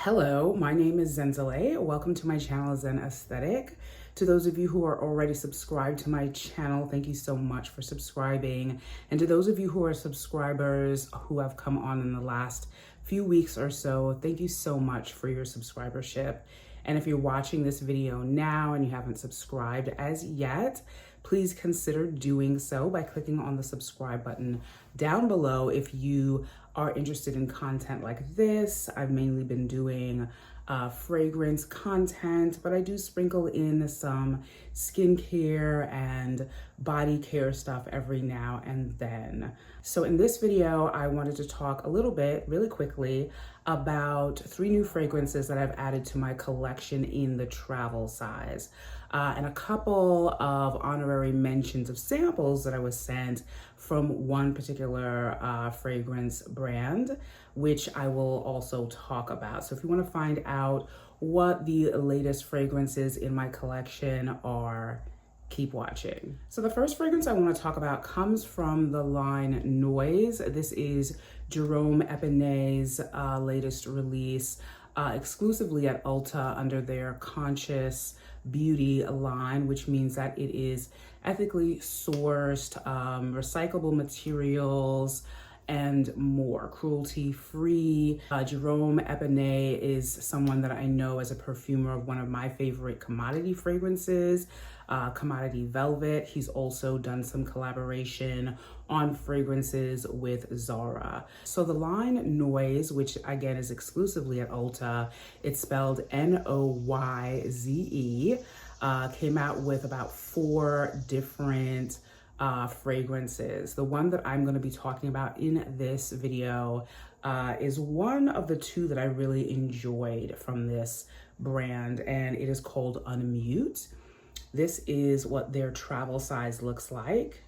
Hello, my name is Zenzale. Welcome to my channel, Zen Aesthetic. To those of you who are already subscribed to my channel, thank you so much for subscribing. And to those of you who are subscribers who have come on in the last few weeks or so, thank you so much for your subscribership. And if you're watching this video now and you haven't subscribed as yet, please consider doing so by clicking on the subscribe button down below if you are interested in content like this. I've mainly been doing fragrance content, but I do sprinkle in some skincare and body care stuff every now and then. So in this video, I wanted to talk a little bit, really quickly, about 3 new fragrances that I've added to my collection in the travel size. And a couple of honorary mentions of samples that I was sent from one particular fragrance brand, which I will also talk about. So if you want to find out what the latest fragrances in my collection are, keep watching. So the first fragrance I want to talk about comes from the line Noyze. This is Jerome Epinet's latest release, exclusively at Ulta under their Conscious Beauty line, which means that it is ethically sourced, recyclable materials, and more, cruelty-free. Jerome Epinet is someone that I know as a perfumer of one of my favorite commodity fragrances, Commodity Velvet. He's also done some collaboration on fragrances with Zara. So the line Noyze, which again is exclusively at Ulta, it's spelled Noyze, came out with about 4 different fragrances. The one that I'm going to be talking about in this video is one of the 2 that I really enjoyed from this brand, and it is called Unmute. This is what their travel size looks like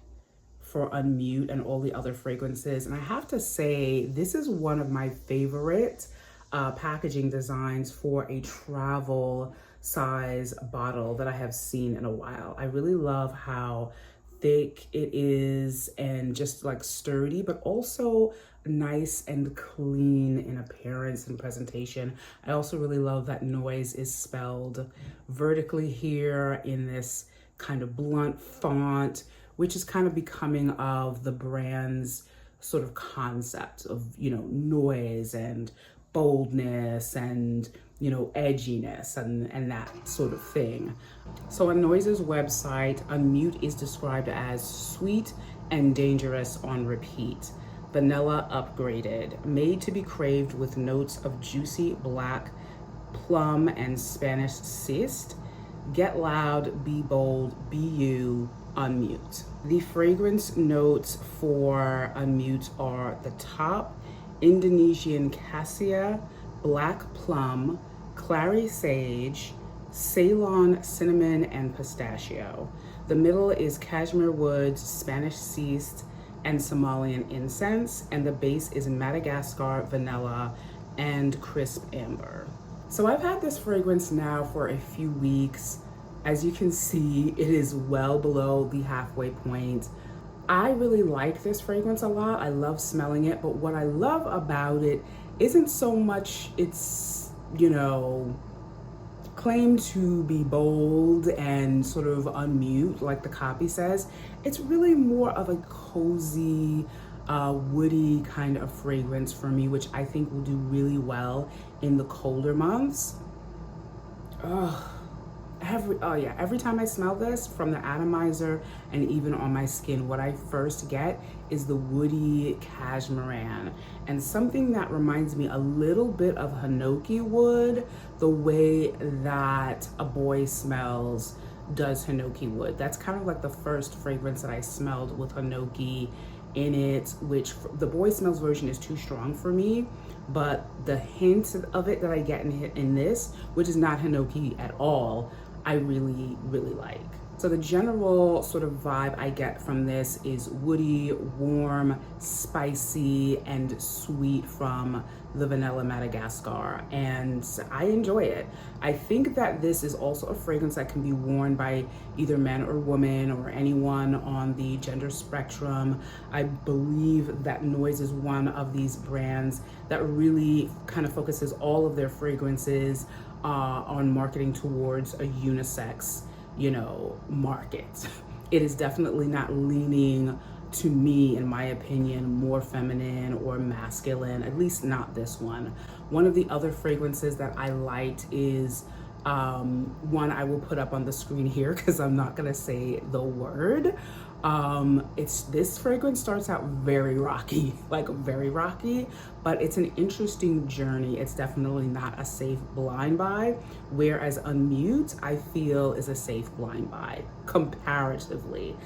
for Unmute and all the other fragrances. And I have to say, this is one of my favorite packaging designs for a travel size bottle that I have seen in a while. I really love how thick it is and just like sturdy, but also nice and clean in appearance and presentation. I also really love that Noyze is spelled vertically here in this kind of blunt font, which is kind of becoming of the brand's sort of concept of, you know, noise and boldness and, you know, edginess and that sort of thing. So on Noyze's website, Unmute is described as sweet and dangerous on repeat, vanilla upgraded, made to be craved with notes of juicy black plum and Spanish cyst. Get loud, be bold, be you, Unmute. The fragrance notes for Unmute are the top, Indonesian cassia, black plum, clary sage, Ceylon cinnamon, and pistachio. The middle is cashmere woods, Spanish cyst, and Somalian incense, and the base is Madagascar vanilla and crisp amber. So I've had this fragrance now for a few weeks. As you can see, it is well below the halfway point. I really like this fragrance a lot. I love smelling it, but what I love about it isn't so much its, you know, claim to be bold and sort of unmute like the copy says. It's really more of a cozy, woody kind of fragrance for me, which I think will do really well in the colder months. Every time I smell this from the atomizer and even on my skin, what I first get is the woody cashmeran and something that reminds me a little bit of hinoki wood, the way that A Boy Smells does hinoki wood. That's kind of like the first fragrance that I smelled with hinoki in it, which the Boy Smells version is too strong for me, but the hint of it that I get in this, which is not hinoki at all, I really, really like. So the general sort of vibe I get from this is woody, warm, spicy, and sweet from the vanilla Madagascar, and I enjoy it. I think that this is also a fragrance that can be worn by either men or women or anyone on the gender spectrum. I believe that Noyze is one of these brands that really kind of focuses all of their fragrances on marketing towards a unisex, you know, market. It is definitely not leaning, to me, in my opinion, more feminine or masculine, at least not this one. One of the other fragrances that I liked is one I will put up on the screen here because I'm not gonna say the word. This fragrance starts out very rocky, like very rocky, but it's an interesting journey. It's definitely not a safe blind buy, whereas Unmute I feel is a safe blind buy comparatively.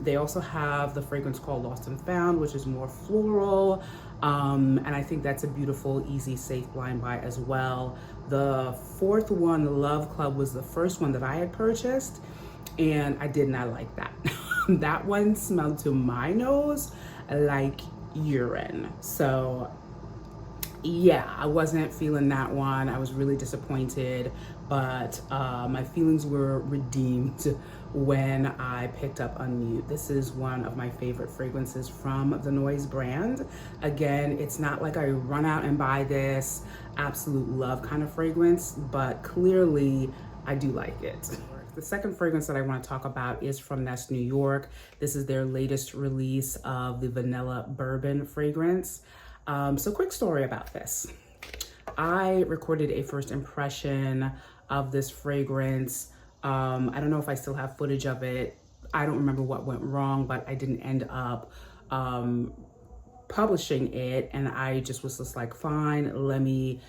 They also have the fragrance called Lost and Found, which is more floral, and I think that's a beautiful, easy, safe blind buy as well. The fourth one, Love Club, was the first one that I had purchased, and I did not like that. That one smelled to my nose like urine. So yeah, I wasn't feeling that one. I was really disappointed, but my feelings were redeemed when I picked up Unmute. This is one of my favorite fragrances from the Noyze brand. Again, it's not like I run out and buy this absolute love kind of fragrance, but clearly I do like it. The second fragrance that I want to talk about is from Nest New York. This is their latest release of the Vanilla Bourbon fragrance. So quick story about this. I recorded a first impression of this fragrance. I don't know if I still have footage of it. I don't remember what went wrong, but I didn't end up publishing it, and I just was just like, fine, let me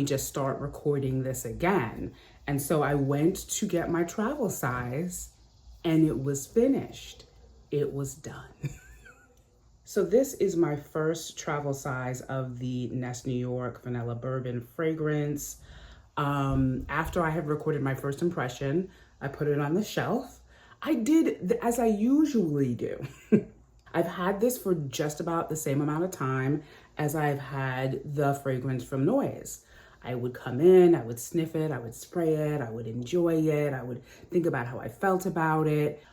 just start recording this again. And so I went to get my travel size, and it was finished. It was done. So this is my first travel size of the Nest New York Vanilla Bourbon fragrance. After I had recorded my first impression, I put it on the shelf. I did as I usually do. I've had this for just about the same amount of time as I've had the fragrance from Noyze. I would come in, I would sniff it, I would spray it, I would enjoy it, I would think about how I felt about it.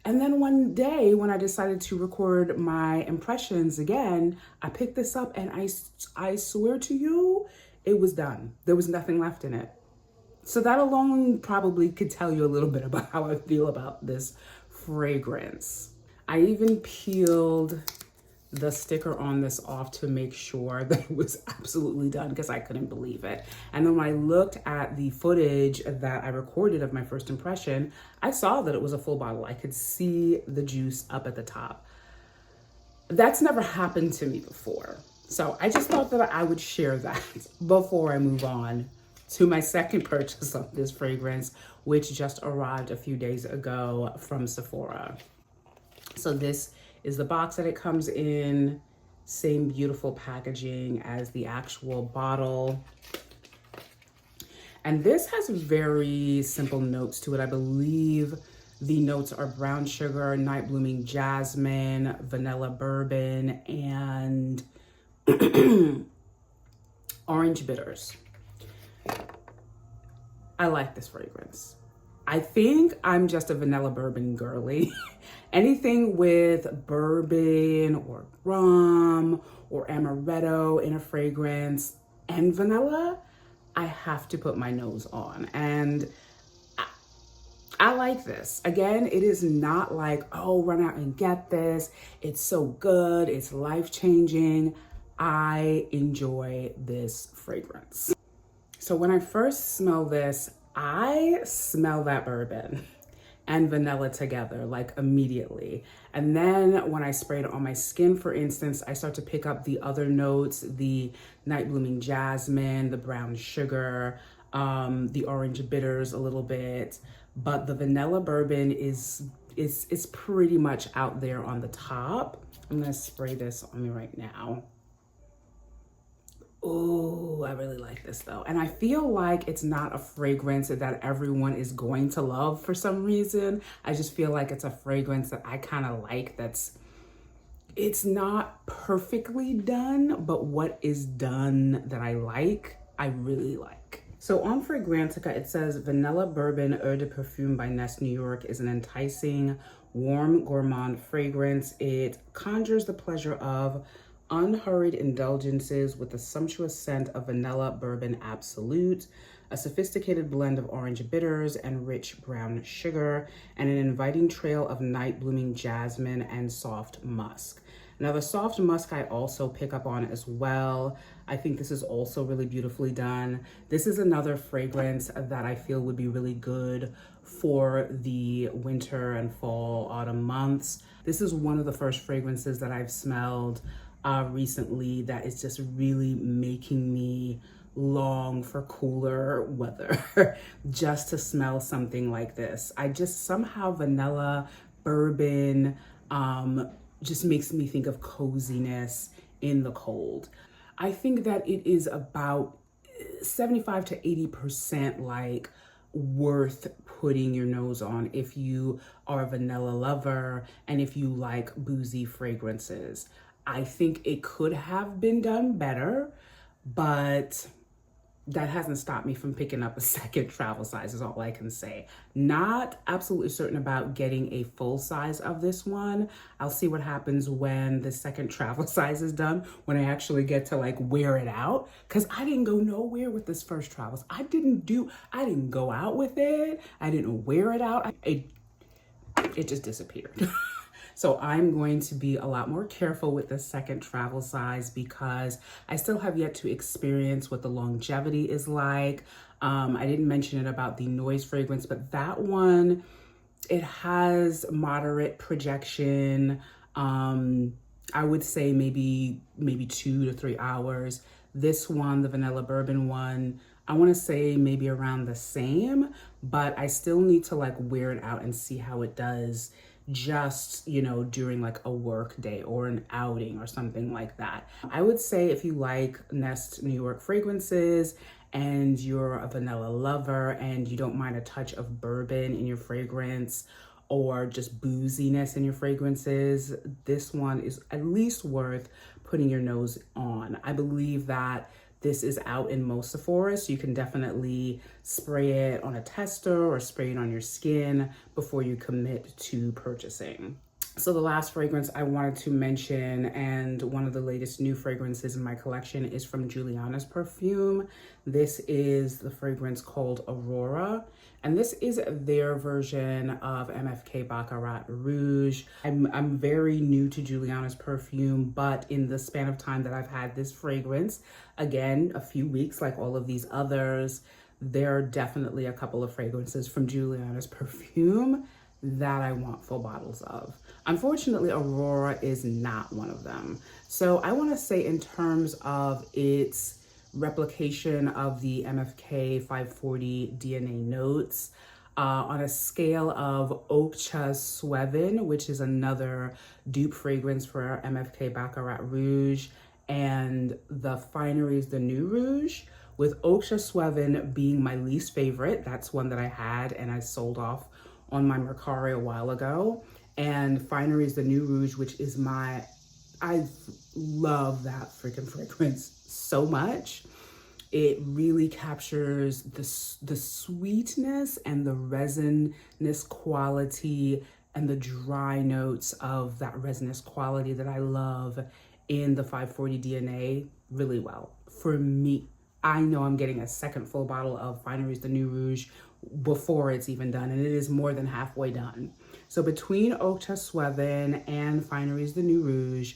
And then one day when I decided to record my impressions again, I picked this up and I swear to you, it was done. There was nothing left in it. So that alone probably could tell you a little bit about how I feel about this fragrance. I even peeled the sticker on this off to make sure that it was absolutely done because I couldn't believe it. And then when I looked at the footage that I recorded of my first impression, I saw that it was a full bottle. I could see the juice up at the top. That's never happened to me before. So I just thought that I would share that before I move on to my second purchase of this fragrance, which just arrived a few days ago from Sephora. So this is the box that it comes in. Same beautiful packaging as the actual bottle. And this has very simple notes to it. I believe the notes are brown sugar, night blooming jasmine, vanilla bourbon, and orange bitters. I like this fragrance. I think I'm just a vanilla bourbon girly. Anything with bourbon or rum or amaretto in a fragrance and vanilla, I have to put my nose on. And I like this. Again, it is not like, oh, run out and get this. It's so good. It's life-changing. I enjoy this fragrance. So when I first smell this, I smell that bourbon and vanilla together, like immediately. And then when I spray it on my skin, for instance, I start to pick up the other notes, the night blooming jasmine, the brown sugar, the orange bitters a little bit. But the vanilla bourbon is pretty much out there on the top. I'm gonna spray this on me right now. Oh, I really like this though. And I feel like it's not a fragrance that everyone is going to love for some reason. I just feel like it's a fragrance that I kind of like it's not perfectly done, but what is done that I like, I really like. So on Fragrantica, it says Vanilla Bourbon Eau de Perfume by Nest New York is an enticing, warm, gourmand fragrance. It conjures the pleasure of unhurried indulgences with the sumptuous scent of vanilla bourbon absolute, a sophisticated blend of orange bitters and rich brown sugar, and an inviting trail of night blooming jasmine and soft musk. Now the soft musk I also pick up on as well. I think this is also really beautifully done. This is another fragrance that I feel would be really good for the winter and fall, autumn months. This is one of the first fragrances that I've smelled recently that is just really making me long for cooler weather just to smell something like this. I just somehow vanilla bourbon just makes me think of coziness in the cold. I think that it is about 75 to 80% like worth putting your nose on if you are a vanilla lover and if you like boozy fragrances. I think it could have been done better, but that hasn't stopped me from picking up a second travel size is all I can say. Not absolutely certain about getting a full size of this one. I'll see what happens when the second travel size is done, when I actually get to like wear it out. Cause I didn't go nowhere with this first travels. I didn't go out with it. I didn't wear it out. It just disappeared. So I'm going to be a lot more careful with the second travel size because I still have yet to experience what the longevity is like. I didn't mention it about the Noyze fragrance, but that one, it has moderate projection. I would say maybe 2 to 3 hours. This one, the vanilla bourbon one, I want to say maybe around the same, but I still need to like wear it out and see how it does just, you know, during like a work day or an outing or something like that. I would say if you like Nest New York fragrances and you're a vanilla lover and you don't mind a touch of bourbon in your fragrance or just booziness in your fragrances, this one is at least worth putting your nose on. I believe that this is out in most Sephora, so you can definitely spray it on a tester or spray it on your skin before you commit to purchasing. So the last fragrance I wanted to mention, and one of the latest new fragrances in my collection, is from Julianna's Perfume. This is the fragrance called Aurora, and this is their version of MFK Baccarat Rouge. I'm very new to Julianna's Perfume, but in the span of time that I've had this fragrance, again, a few weeks like all of these others, there are definitely a couple of fragrances from Julianna's Perfume that I want full bottles of. Unfortunately, Aurora is not one of them. So I want to say in terms of its replication of the MFK 540 DNA notes, on a scale of Okcha Swevin, which is another dupe fragrance for MFK Baccarat Rouge, and the Fineries the New Rouge, with Okcha Swevin being my least favorite. That's one that I had and I sold off on my Mercari a while ago. And Fineries the New Rouge, which is I love that freaking fragrance so much. It really captures the sweetness and the resinous quality and the dry notes of that resinous quality that I love in the 540 DNA really well. For me, I know I'm getting a second full bottle of Fineries the New Rouge before it's even done, and it is more than halfway done. So between Okcha Swevin and Fineries the New Rouge,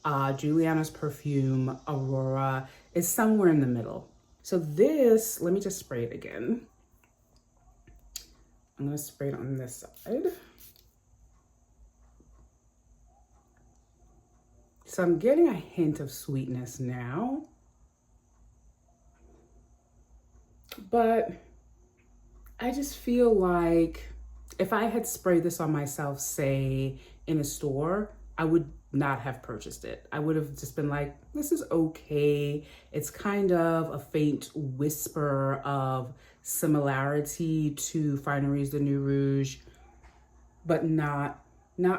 Julianna's Perfume Aurora is somewhere in the middle. So this, let me just spray it again. I'm gonna spray it on this side. So I'm getting a hint of sweetness now, but I just feel like if I had sprayed this on myself, say in a store, I would not have purchased it. I would have just been like, this is okay. It's kind of a faint whisper of similarity to Fineries de Nuit Rouge, but not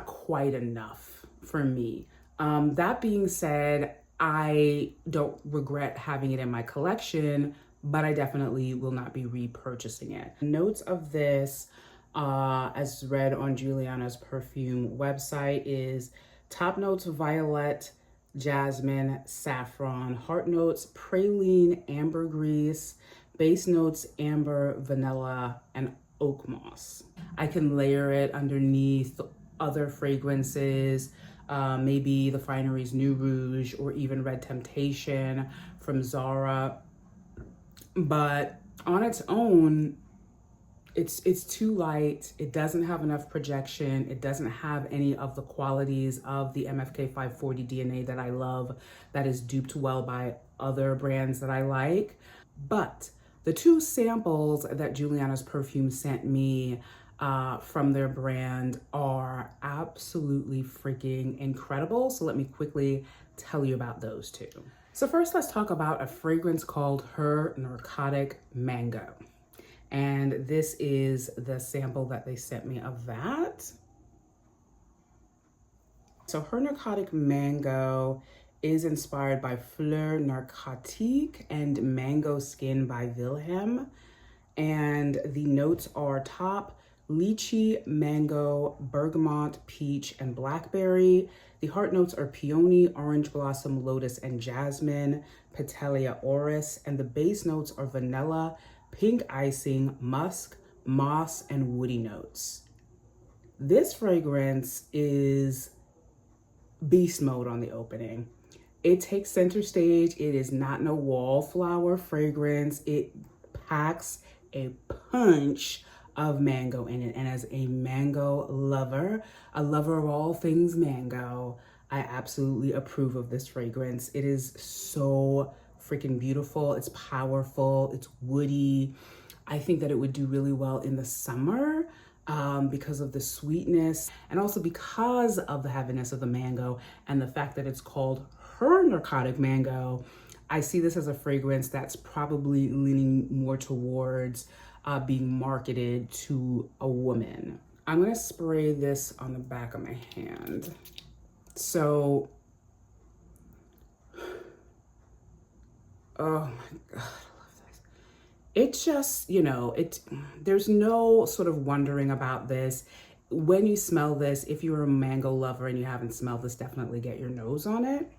quite enough for me. That being said, I don't regret having it in my collection, but I definitely will not be repurchasing it. Notes of this, as read on Julianna's Perfume website, is top notes violet, jasmine, saffron, heart notes praline, ambergris, base notes amber, vanilla, and oak moss. I can layer it underneath other fragrances, maybe the Fineries Nuit Rouge or even Red Temptation from Zara. But on its own, it's too light. It doesn't have enough projection. It doesn't have any of the qualities of the MFK 540 DNA that I love, that is duped well by other brands that I like. But the two samples that Julianna's Perfume sent me from their brand are absolutely freaking incredible. So let me quickly tell you about those two. So first, let's talk about a fragrance called Her Narcotic Mango. And this is the sample that they sent me of that. So Her Narcotic Mango is inspired by Fleur Narcotique and Mango Skin by Wilhelm. And the notes are top lychee, mango, bergamot, peach, and blackberry. The heart notes are peony, orange blossom, lotus, and jasmine, Petelia oris. And the base notes are vanilla, pink icing, musk, moss, and woody notes. This fragrance is beast mode on the opening. It takes center stage. It is not no wallflower fragrance. It packs a punch of mango in it. And as a mango lover, a lover of all things mango, I absolutely approve of this fragrance. It is so freaking beautiful. It's powerful. It's woody. I think that it would do really well in the summer because of the sweetness and also because of the heaviness of the mango and the fact that it's called Her Narcotic Mango. I see this as a fragrance that's probably leaning more towards being marketed to a woman. I'm gonna spray this on the back of my hand. So, oh my God, I love this. It just, you know, there's no sort of wondering about this. When you smell this, if you're a mango lover and you haven't smelled this, definitely get your nose on it.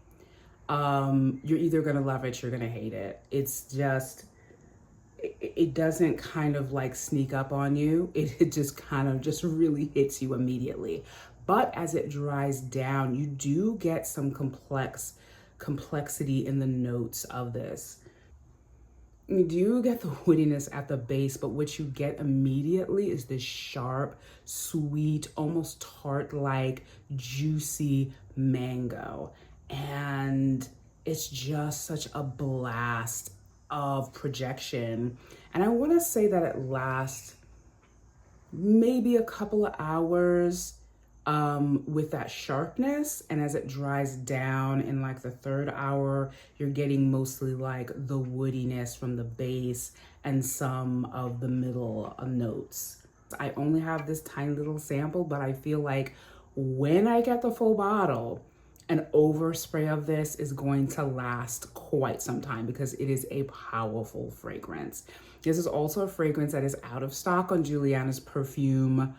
You're either gonna love it, you're gonna hate it. It's just, it doesn't kind of like sneak up on you. It just kind of just really hits you immediately. But as it dries down, you do get some complexity in the notes of this. You do get the woodiness at the base, but what you get immediately is this sharp, sweet, almost tart-like, juicy mango. And it's just such a blast of projection. And I want to say that it lasts maybe a couple of hours with that sharpness, and as it dries down in like the third hour, you're getting mostly like the woodiness from the base and some of the middle notes. I only have this tiny little sample, but I feel like when I get the full bottle, an overspray of this is going to last quite some time because it is a powerful fragrance. This is also a fragrance that is out of stock on Julianna's Perfume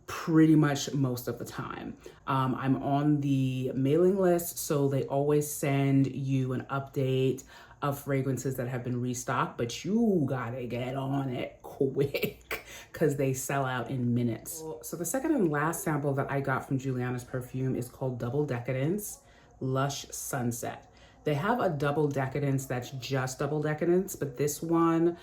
pretty much most of the time. I'm on the mailing list, so they always send you an update of fragrances that have been restocked, but you gotta get on it quick because they sell out in minutes. So the second and last sample that I got from Julianna's Perfume is called Double Decadence Lush Sunset. They have a Double Decadence that's just Double Decadence, but this one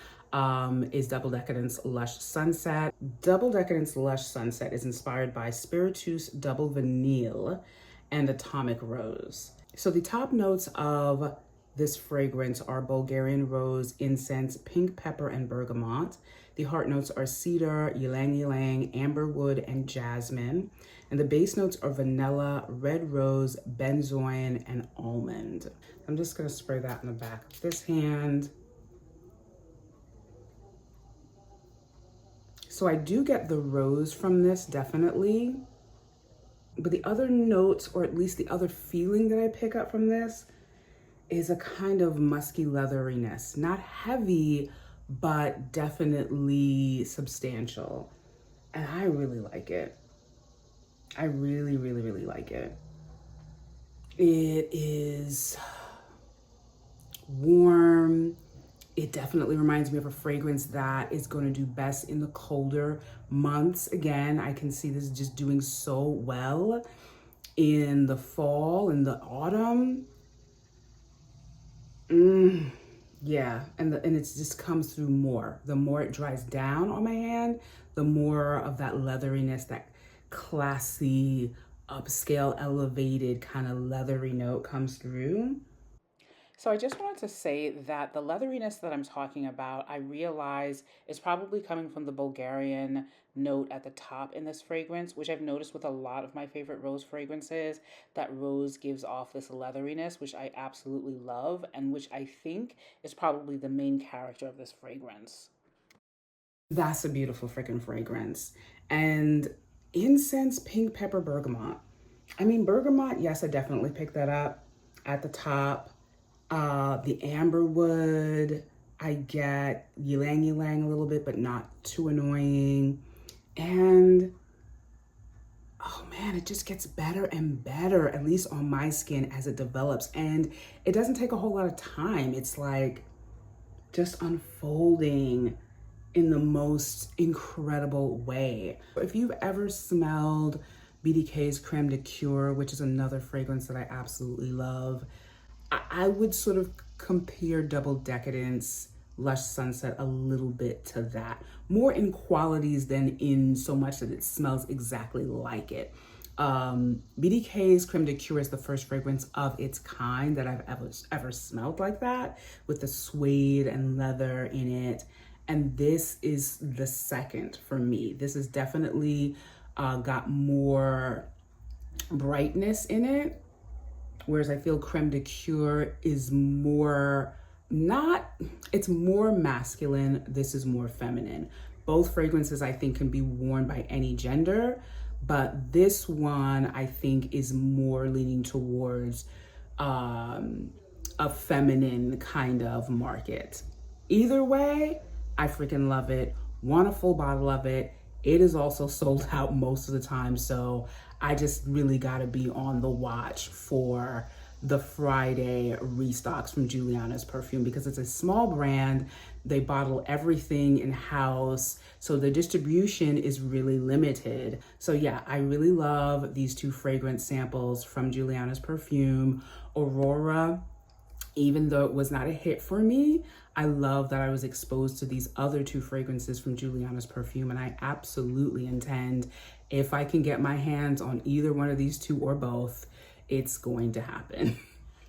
is Double Decadence Lush Sunset. Double Decadence Lush Sunset is inspired by Spirituous Double Vanille and Atomic Rose. So the top notes of this fragrance are Bulgarian rose, incense, pink pepper, and bergamot. The heart notes are cedar, ylang ylang, amberwood, and jasmine. And the base notes are vanilla, red rose, benzoin, and almond. I'm just gonna spray that in the back of this hand. So I do get the rose from this, definitely. But the other notes, or at least the other feeling that I pick up from this, is a kind of musky leatheriness. Not heavy, but definitely substantial. And I really like it. I really, really, really like it. It is warm. It definitely reminds me of a fragrance that is going to do best in the colder months. Again, I can see this just doing so well in the fall and the autumn. Yeah, and it just comes through more. The more it dries down on my hand, the more of that leatheriness, that classy, upscale, elevated kind of leathery note comes through. So I just wanted to say that the leatheriness that I'm talking about, I realize is probably coming from the Bulgarian note at the top in this fragrance, which I've noticed with a lot of my favorite rose fragrances, that rose gives off this leatheriness, which I absolutely love, and which I think is probably the main character of this fragrance. That's a beautiful freaking fragrance. And incense, pink pepper, bergamot. I mean, bergamot, yes, I definitely picked that up at the top. The amberwood, I get ylang ylang a little bit, but not too annoying. And oh man, it just gets better and better, at least on my skin as it develops. And it doesn't take a whole lot of time. It's like just unfolding in the most incredible way. If you've ever smelled BDK's Creme de Cure, which is another fragrance that I absolutely love, I would sort of compare Double Decadence Lush Sunset a little bit to that. More in qualities than in so much that it smells exactly like it. BDK's Creme de Cure is the first fragrance of its kind that I've ever smelled like that, with the suede and leather in it. And this is the second for me. This has definitely got more brightness in it. Whereas I feel Creme de Cure is more, it's more masculine. This is more feminine. Both fragrances I think can be worn by any gender, but this one I think is more leaning towards a feminine kind of market. Either way, I freaking love it. Want a full bottle of it. It is also sold out most of the time, so I just really gotta be on the watch for the Friday restocks from Julianna's Perfume, because it's a small brand. They bottle everything in-house, so the distribution is really limited. So yeah, I really love these two fragrance samples from Julianna's Perfume. Aurora, even though it was not a hit for me, I love that I was exposed to these other two fragrances from Julianna's Perfume, and I absolutely intend, if I can get my hands on either one of these two or both, it's going to happen.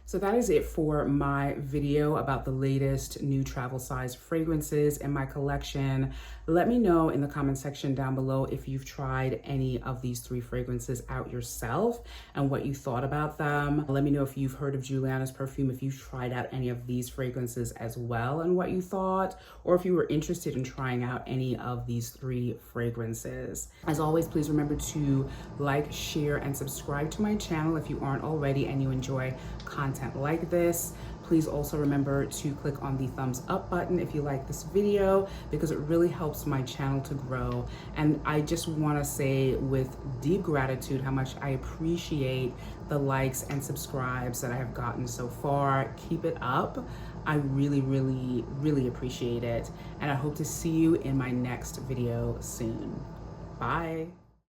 So that is it for my video about the latest new travel size fragrances in my collection. Let me know in the comment section down below if you've tried any of these three fragrances out yourself and what you thought about them. Let me know if you've heard of Julianna's Perfume, if you've tried out any of these fragrances as well and what you thought, or if you were interested in trying out any of these three fragrances. As always, please remember to like, share, and subscribe to my channel if you aren't already and you enjoy content like this. Please also remember to click on the thumbs up button if you like this video, because it really helps my channel to grow. And I just want to say with deep gratitude how much I appreciate the likes and subscribes that I have gotten so far. Keep it up. I really, really, really appreciate it. And I hope to see you in my next video soon. Bye.